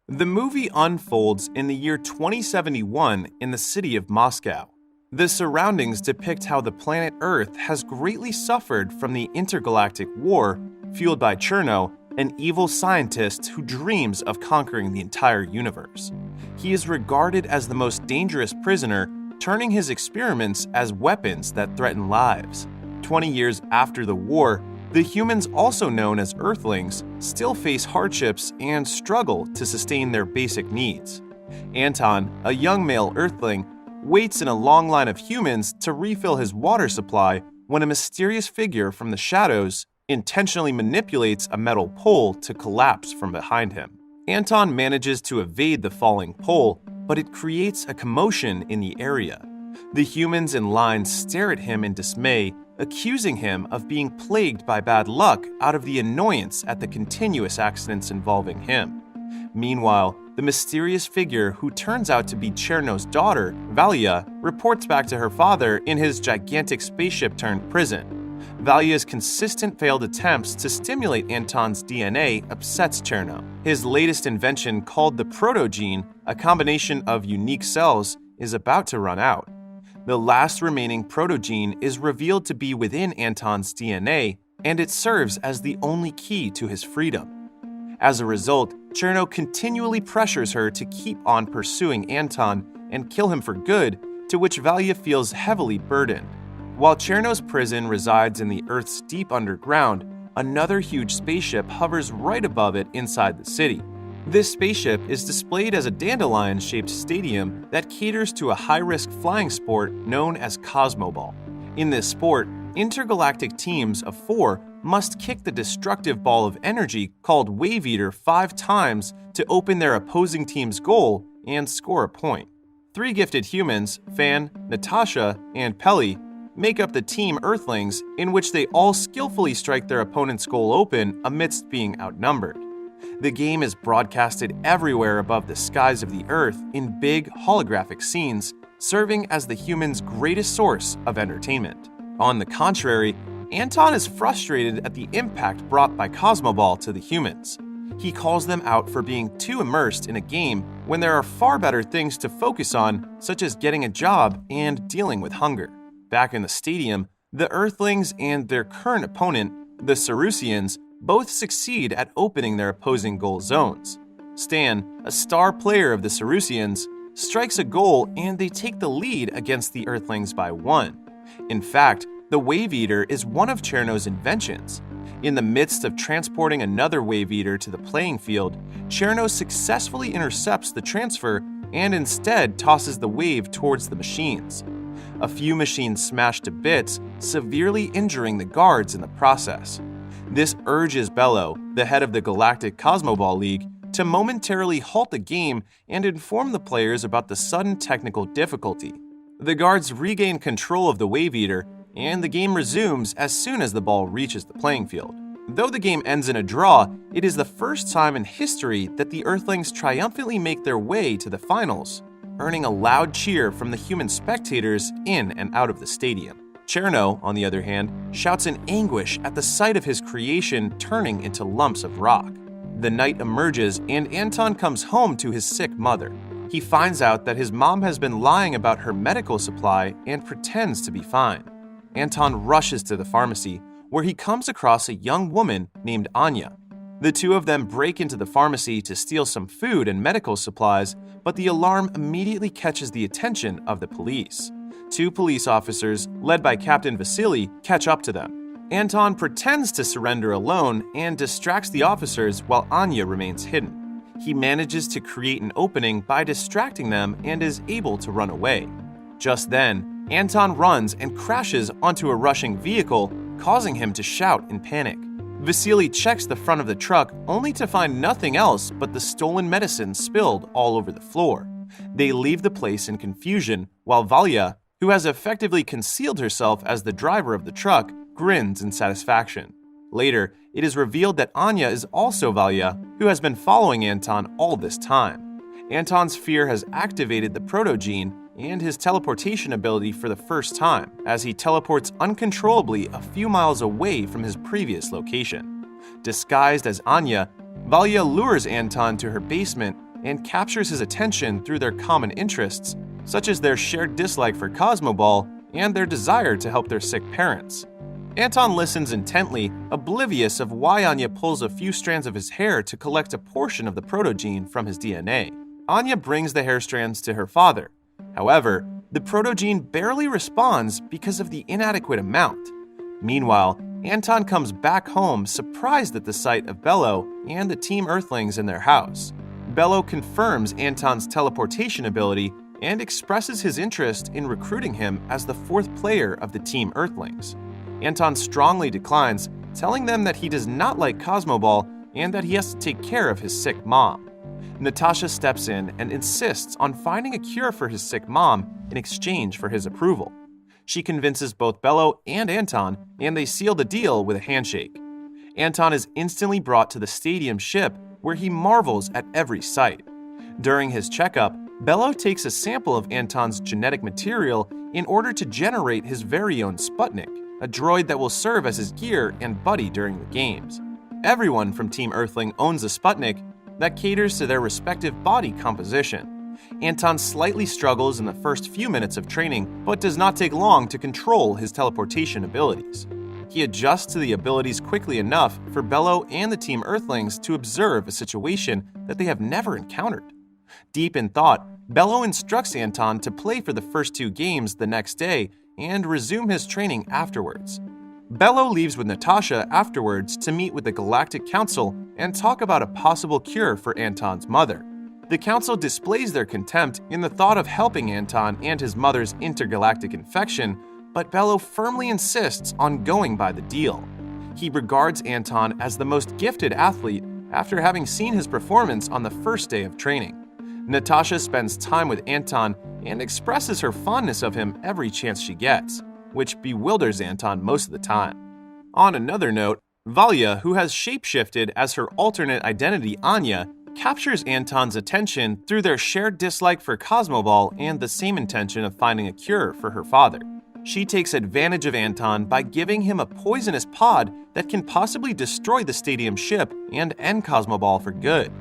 The movie unfolds in the year 2071 in the city of Moscow. The surroundings depict how the planet Earth has greatly suffered from the intergalactic war fueled by Cherno, an evil scientist who dreams of conquering the entire universe. He is regarded as the most dangerous prisoner, turning his experiments as weapons that threaten lives. 20 years after the war, the humans, also known as Earthlings, still face hardships and struggle to sustain their basic needs. Anton, a young male Earthling, waits in a long line of humans to refill his water supply when a mysterious figure from the shadows intentionally manipulates a metal pole to collapse from behind him. Anton manages to evade the falling pole, but it creates a commotion in the area. The humans in line stare at him in dismay, accusing him of being plagued by bad luck out of the annoyance at the continuous accidents involving him. Meanwhile, the mysterious figure who turns out to be Cherno's daughter, Valia, reports back to her father in his gigantic spaceship-turned-prison. Valia's consistent failed attempts to stimulate Anton's DNA upsets Cherno. His latest invention, called the protogene, a combination of unique cells, is about to run out. The last remaining protogene is revealed to be within Anton's DNA, and it serves as the only key to his freedom. As a result, Cherno continually pressures her to keep on pursuing Anton and kill him for good, to which Valia feels heavily burdened. While Cherno's prison resides in the Earth's deep underground, another huge spaceship hovers right above it inside the city. This spaceship is displayed as a dandelion-shaped stadium that caters to a high-risk flying sport known as Cosmoball. In this sport, intergalactic teams of 4 must kick the destructive ball of energy called Wave Eater 5 times to open their opposing team's goal and score a point. 3 gifted humans, Fan, Natasha, and Pelly, make up the Team Earthlings, in which they all skillfully strike their opponent's goal open amidst being outnumbered. The game is broadcasted everywhere above the skies of the Earth in big holographic scenes, serving as the humans' greatest source of entertainment. On the contrary, Anton is frustrated at the impact brought by Cosmoball to the humans. He calls them out for being too immersed in a game when there are far better things to focus on, such as getting a job and dealing with hunger. Back in the stadium, the Earthlings and their current opponent, the Ferocious, both succeed at opening their opposing goal zones. Stan, a star player of the Ferocious, strikes a goal and they take the lead against the Earthlings by 1. In fact, the Wave Eater is one of Cherno's inventions. In the midst of transporting another Wave Eater to the playing field, Cherno successfully intercepts the transfer and instead tosses the wave towards the machines. A few machines smash to bits, severely injuring the guards in the process. This urges Bello, the head of the Galactic Cosmoball League, to momentarily halt the game and inform the players about the sudden technical difficulty. The guards regain control of the Wave Eater, and the game resumes as soon as the ball reaches the playing field. Though the game ends in a draw, it is the first time in history that the Earthlings triumphantly make their way to the finals, earning a loud cheer from the human spectators in and out of the stadium. Cherno, on the other hand, shouts in anguish at the sight of his creation turning into lumps of rock. The night emerges and Anton comes home to his sick mother. He finds out that his mom has been lying about her medical supply and pretends to be fine. Anton rushes to the pharmacy, where he comes across a young woman named Anya. The two of them break into the pharmacy to steal some food and medical supplies, but the alarm immediately catches the attention of the police. 2 police officers, led by Captain Vasily, catch up to them. Anton pretends to surrender alone and distracts the officers while Anya remains hidden. He manages to create an opening by distracting them and is able to run away. Just then, Anton runs and crashes onto a rushing vehicle, causing him to shout in panic. Vasily checks the front of the truck only to find nothing else but the stolen medicine spilled all over the floor. They leave the place in confusion, while Valia, who has effectively concealed herself as the driver of the truck, grins in satisfaction. Later, it is revealed that Anya is also Valia, who has been following Anton all this time. Anton's fear has activated the protogene and his teleportation ability for the first time, as he teleports uncontrollably a few miles away from his previous location. Disguised as Anya, Valia lures Anton to her basement and captures his attention through their common interests, such as their shared dislike for Cosmoball and their desire to help their sick parents. Anton listens intently, oblivious of why Anya pulls a few strands of his hair to collect a portion of the protogene from his DNA. Anya brings the hair strands to her father. However, the protogene barely responds because of the inadequate amount. Meanwhile, Anton comes back home surprised at the sight of Bello and the Team Earthlings in their house. Bello confirms Anton's teleportation ability and expresses his interest in recruiting him as the fourth player of the Team Earthlings. Anton strongly declines, telling them that he does not like Cosmoball and that he has to take care of his sick mom. Natasha steps in and insists on finding a cure for his sick mom in exchange for his approval. She convinces both Bello and Anton, and they seal the deal with a handshake. Anton is instantly brought to the stadium ship, where he marvels at every sight. During his checkup, Bello takes a sample of Anton's genetic material in order to generate his very own Sputnik, a droid that will serve as his gear and buddy during the games. Everyone from Team Earthling owns a Sputnik that caters to their respective body composition. Anton slightly struggles in the first few minutes of training, but does not take long to control his teleportation abilities. He adjusts to the abilities quickly enough for Bello and the Team Earthlings to observe a situation that they have never encountered. Deep in thought, Bello instructs Anton to play for the first 2 games the next day and resume his training afterwards. Bello leaves with Natasha afterwards to meet with the Galactic Council and talk about a possible cure for Anton's mother. The Council displays their contempt in the thought of helping Anton and his mother's intergalactic infection, but Bello firmly insists on going by the deal. He regards Anton as the most gifted athlete after having seen his performance on the first day of training. Natasha spends time with Anton and expresses her fondness of him every chance she gets, which bewilders Anton most of the time. On another note, Valya, who has shapeshifted as her alternate identity Anya, captures Anton's attention through their shared dislike for Cosmoball and the same intention of finding a cure for her father. She takes advantage of Anton by giving him a poisonous pod that can possibly destroy the stadium ship and end Cosmoball for good.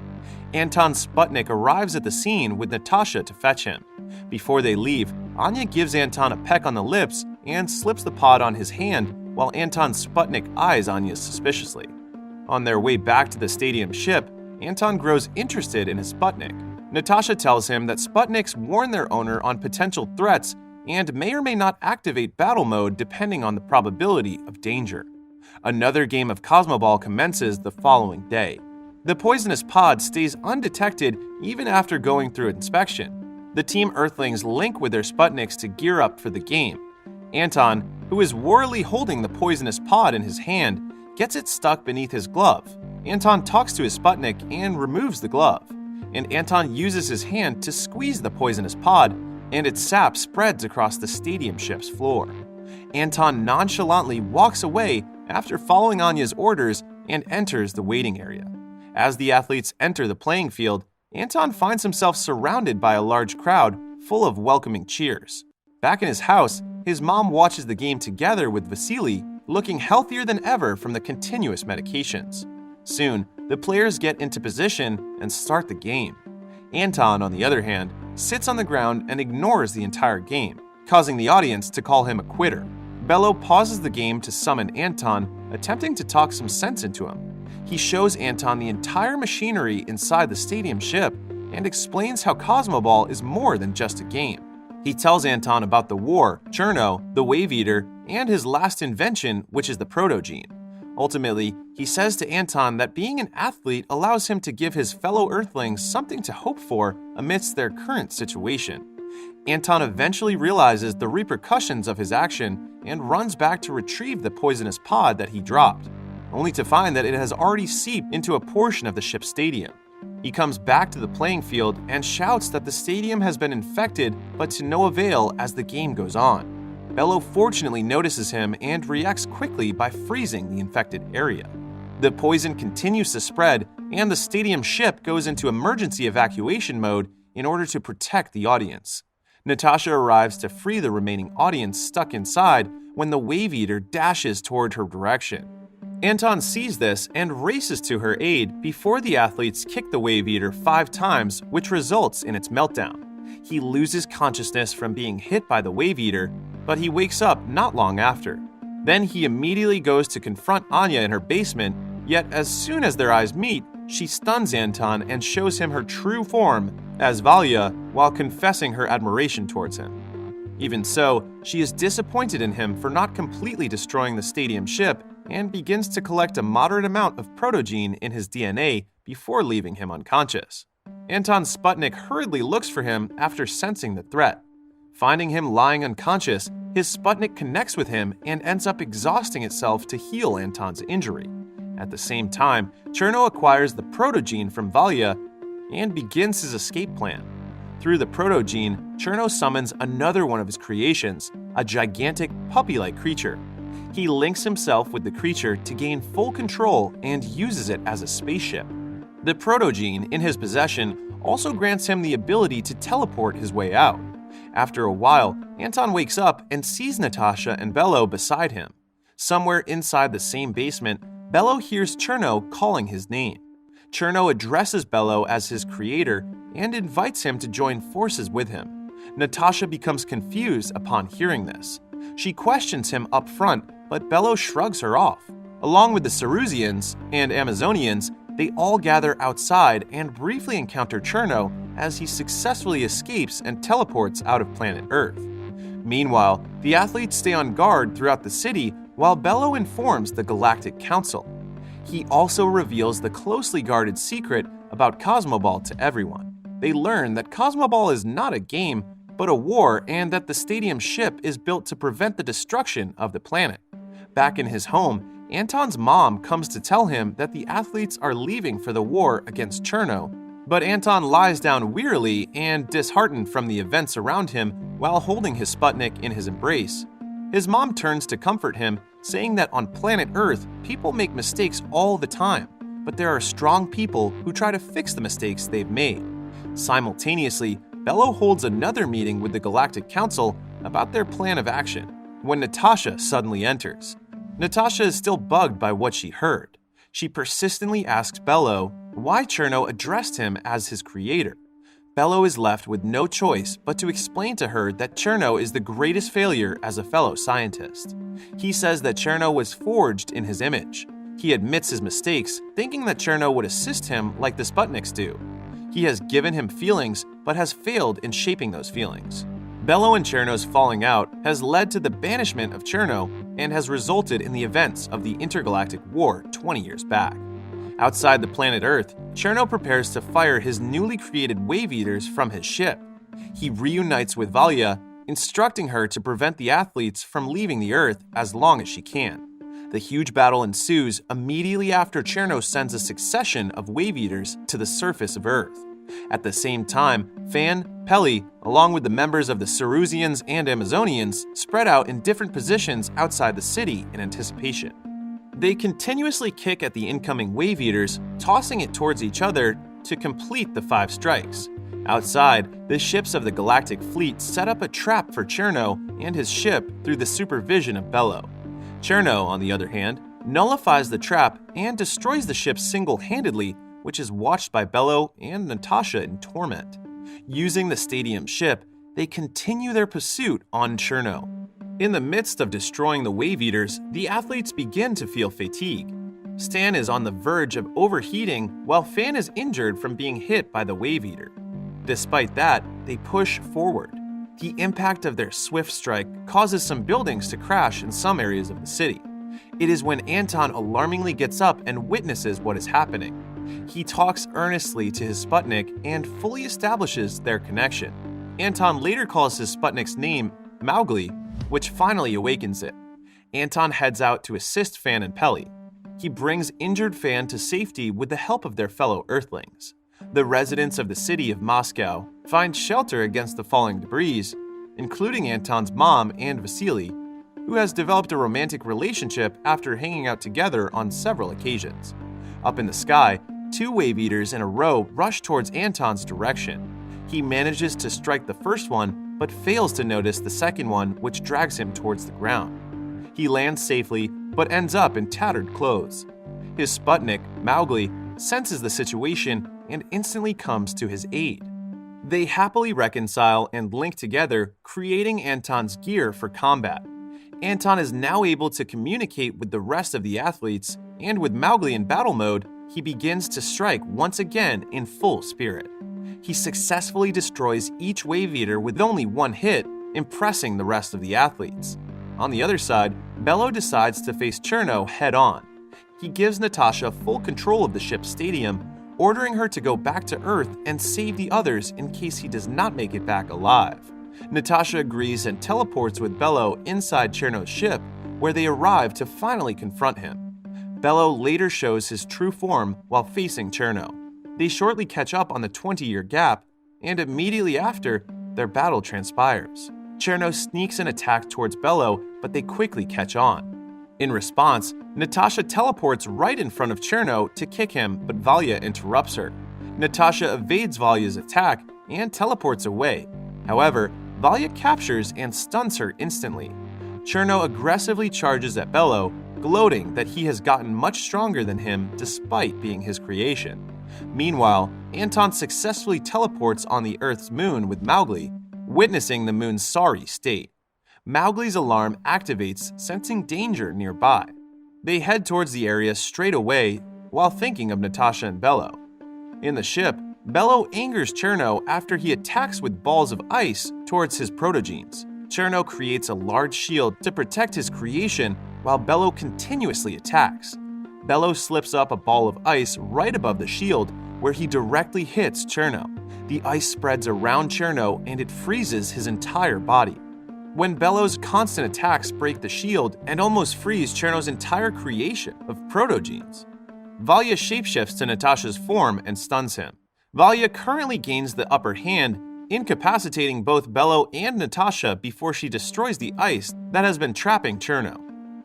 Anton's Sputnik arrives at the scene with Natasha to fetch him. Before they leave, Anya gives Anton a peck on the lips and slips the pod on his hand while Anton's Sputnik eyes Anya suspiciously. On their way back to the stadium ship, Anton grows interested in his Sputnik. Natasha tells him that Sputniks warn their owner on potential threats and may or may not activate battle mode depending on the probability of danger. Another game of Cosmoball commences the following day. The poisonous pod stays undetected even after going through inspection. The Team Earthlings link with their Sputniks to gear up for the game. Anton, who is warily holding the poisonous pod in his hand, gets it stuck beneath his glove. Anton talks to his Sputnik and removes the glove, and Anton uses his hand to squeeze the poisonous pod, and its sap spreads across the stadium ship's floor. Anton nonchalantly walks away after following Anya's orders and enters the waiting area. As the athletes enter the playing field, Anton finds himself surrounded by a large crowd full of welcoming cheers. Back in his house, his mom watches the game together with Vasily, looking healthier than ever from the continuous medications. Soon, the players get into position and start the game. Anton, on the other hand, sits on the ground and ignores the entire game, causing the audience to call him a quitter. Bello pauses the game to summon Anton, attempting to talk some sense into him. He shows Anton the entire machinery inside the stadium ship and explains how Cosmoball is more than just a game. He tells Anton about the war, Cherno, the Wave Eater, and his last invention, which is the protogene. Ultimately, he says to Anton that being an athlete allows him to give his fellow Earthlings something to hope for amidst their current situation. Anton eventually realizes the repercussions of his action and runs back to retrieve the poisonous pod that he dropped, only to find that it has already seeped into a portion of the ship's stadium. He comes back to the playing field and shouts that the stadium has been infected, but to no avail as the game goes on. Bello fortunately notices him and reacts quickly by freezing the infected area. The poison continues to spread, and the stadium ship goes into emergency evacuation mode in order to protect the audience. Natasha arrives to free the remaining audience stuck inside when the Wave Eater dashes toward her direction. Anton sees this and races to her aid before the athletes kick the Wave Eater 5 times, which results in its meltdown. He loses consciousness from being hit by the Wave Eater, but he wakes up not long after. Then he immediately goes to confront Anya in her basement, yet as soon as their eyes meet, she stuns Anton and shows him her true form as Valia while confessing her admiration towards him. Even so, she is disappointed in him for not completely destroying the stadium ship and begins to collect a moderate amount of protogene in his DNA before leaving him unconscious. Anton Sputnik hurriedly looks for him after sensing the threat. Finding him lying unconscious, his Sputnik connects with him and ends up exhausting itself to heal Anton's injury. At the same time, Cherno acquires the protogene from Valia and begins his escape plan. Through the protogene, Cherno summons another one of his creations, a gigantic puppy-like creature. He links himself with the creature to gain full control and uses it as a spaceship. The protogene in his possession also grants him the ability to teleport his way out. After a while, Anton wakes up and sees Natasha and Bello beside him. Somewhere inside the same basement, Bello hears Cherno calling his name. Cherno addresses Bello as his creator and invites him to join forces with him. Natasha becomes confused upon hearing this. She questions him up front, but Bello shrugs her off. Along with the Cerusians and Amazonians, they all gather outside and briefly encounter Cherno as he successfully escapes and teleports out of planet Earth. Meanwhile, the athletes stay on guard throughout the city while Bello informs the Galactic Council. He also reveals the closely guarded secret about Cosmoball to everyone. They learn that Cosmoball is not a game, but a war, and that the stadium ship is built to prevent the destruction of the planet. Back in his home, Anton's mom comes to tell him that the athletes are leaving for the war against Cherno, but Anton lies down wearily and disheartened from the events around him while holding his Sputnik in his embrace. His mom turns to comfort him, saying that on planet Earth, people make mistakes all the time, but there are strong people who try to fix the mistakes they've made. Simultaneously, Bello holds another meeting with the Galactic Council about their plan of action, when Natasha suddenly enters. Natasha is still bugged by what she heard. She persistently asks Bello why Cherno addressed him as his creator. Bello is left with no choice but to explain to her that Cherno is the greatest failure as a fellow scientist. He says that Cherno was forged in his image. He admits his mistakes, thinking that Cherno would assist him like the Sputniks do. He has given him feelings, but has failed in shaping those feelings. Bello and Cherno's falling out has led to the banishment of Cherno and has resulted in the events of the Intergalactic War 20 years back. Outside the planet Earth, Cherno prepares to fire his newly created Wave Eaters from his ship. He reunites with Valia, instructing her to prevent the athletes from leaving the Earth as long as she can. The huge battle ensues immediately after Cherno sends a succession of Wave Eaters to the surface of Earth. At the same time, Fan, Peli, along with the members of the Cerusians and Amazonians, spread out in different positions outside the city in anticipation. They continuously kick at the incoming Wave Eaters, tossing it towards each other to complete the 5 strikes. Outside, the ships of the Galactic Fleet set up a trap for Cherno and his ship through the supervision of Bello. Cherno, on the other hand, nullifies the trap and destroys the ship single-handedly, which is watched by Bello and Natasha in torment. Using the stadium ship, they continue their pursuit on Cherno. In the midst of destroying the Wave Eaters, the athletes begin to feel fatigue. Stan is on the verge of overheating while Fan is injured from being hit by the Wave Eater. Despite that, they push forward. The impact of their swift strike causes some buildings to crash in some areas of the city. It is when Anton alarmingly gets up and witnesses what is happening. He talks earnestly to his Sputnik and fully establishes their connection. Anton later calls his Sputnik's name Mowgli, which finally awakens it. Anton heads out to assist Fan and Peli. He brings injured Fan to safety with the help of their fellow Earthlings. The residents of the city of Moscow find shelter against the falling debris, including Anton's mom and Vasily, who has developed a romantic relationship after hanging out together on several occasions. Up in the sky, 2 Wave Eaters in a row rush towards Anton's direction. He manages to strike the first one, but fails to notice the second one, which drags him towards the ground. He lands safely, but ends up in tattered clothes. His Sputnik, Mowgli, senses the situation and instantly comes to his aid. They happily reconcile and link together, creating Anton's gear for combat. Anton is now able to communicate with the rest of the athletes, and with Mowgli in battle mode, he begins to strike once again in full spirit. He successfully destroys each Wave Eater with only one hit, impressing the rest of the athletes. On the other side, Bello decides to face Cherno head-on. He gives Natasha full control of the ship's stadium, ordering her to go back to Earth and save the others in case he does not make it back alive. Natasha agrees and teleports with Bello inside Cherno's ship, where they arrive to finally confront him. Bello later shows his true form while facing Cherno. They shortly catch up on the 20-year gap, and immediately after, their battle transpires. Cherno sneaks an attack towards Bello, but they quickly catch on. In response, Natasha teleports right in front of Cherno to kick him, but Valya interrupts her. Natasha evades Valya's attack and teleports away. However, Valya captures and stuns her instantly. Cherno aggressively charges at Bello, gloating that he has gotten much stronger than him despite being his creation. Meanwhile, Anton successfully teleports on the Earth's moon with Mowgli, witnessing the moon's sorry state. Mowgli's alarm activates, sensing danger nearby. They head towards the area straight away while thinking of Natasha and Bello. In the ship, Bello angers Cherno after he attacks with balls of ice towards his protogenes. Cherno creates a large shield to protect his creation while Bello continuously attacks. Bello slips up a ball of ice right above the shield where he directly hits Cherno. The ice spreads around Cherno and it freezes his entire body. When Bello's constant attacks break the shield and almost freeze Cherno's entire creation of protogenes, Valya shapeshifts to Natasha's form and stuns him. Valya currently gains the upper hand, incapacitating both Bello and Natasha before she destroys the ice that has been trapping Cherno.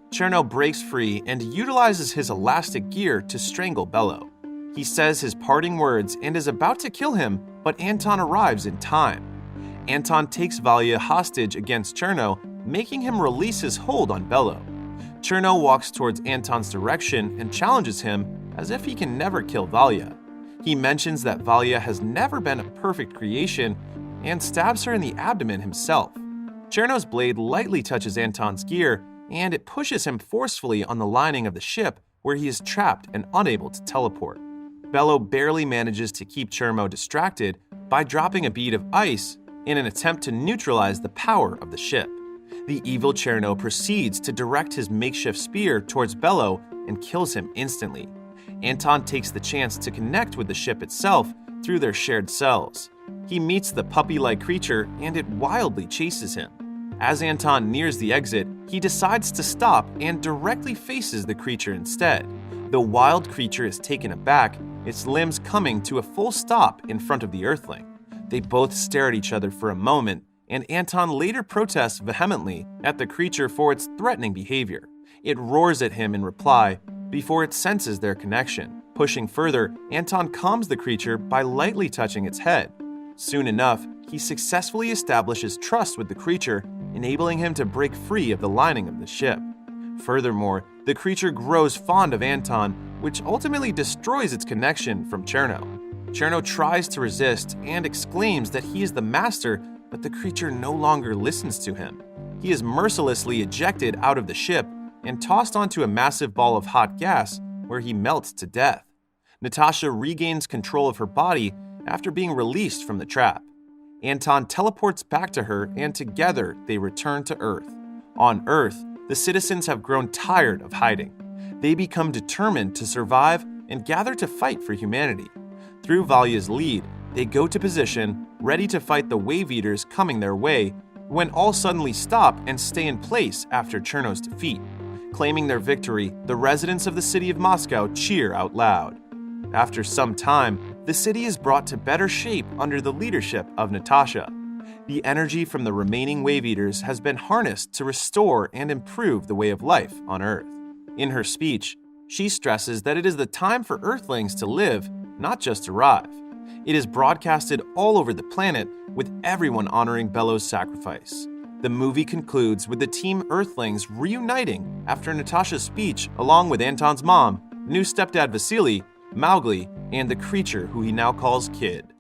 Cherno breaks free and utilizes his elastic gear to strangle Bello. He says his parting words and is about to kill him, but Anton arrives in time. Anton takes Valya hostage against Cherno, making him release his hold on Bello. Cherno walks towards Anton's direction and challenges him as if he can never kill Valya. He mentions that Valya has never been a perfect creation and stabs her in the abdomen himself. Cherno's blade lightly touches Anton's gear, and it pushes him forcefully on the lining of the ship where he is trapped and unable to teleport. Bello barely manages to keep Cherno distracted by dropping a bead of ice in an attempt to neutralize the power of the ship. The evil Cherno proceeds to direct his makeshift spear towards Bello and kills him instantly. Anton takes the chance to connect with the ship itself through their shared cells. He meets the puppy-like creature and it wildly chases him. As Anton nears the exit, he decides to stop and directly faces the creature instead. The wild creature is taken aback, its limbs coming to a full stop in front of the Earthling. They both stare at each other for a moment, and Anton later protests vehemently at the creature for its threatening behavior. It roars at him in reply before it senses their connection. Pushing further, Anton calms the creature by lightly touching its head. Soon enough, he successfully establishes trust with the creature, enabling him to break free of the lining of the ship. Furthermore, the creature grows fond of Anton, which ultimately destroys its connection from Cherno. Cherno tries to resist and exclaims that he is the master, but the creature no longer listens to him. He is mercilessly ejected out of the ship and tossed onto a massive ball of hot gas where he melts to death. Natasha regains control of her body after being released from the trap. Anton teleports back to her and together they return to Earth. On Earth, the citizens have grown tired of hiding. They become determined to survive and gather to fight for humanity. Through Valya's lead, they go to position, ready to fight the Wave Eaters coming their way, when all suddenly stop and stay in place after Cherno's defeat. Claiming their victory, the residents of the city of Moscow cheer out loud. After some time, the city is brought to better shape under the leadership of Natasha. The energy from the remaining Wave Eaters has been harnessed to restore and improve the way of life on Earth. In her speech, she stresses that it is the time for Earthlings to live, not just arrive. It is broadcasted all over the planet, with everyone honoring Bello's sacrifice. The movie concludes with the Team Earthlings reuniting after Natasha's speech along with Anton's mom, new stepdad Vasily, Mowgli, and the creature who he now calls Kid.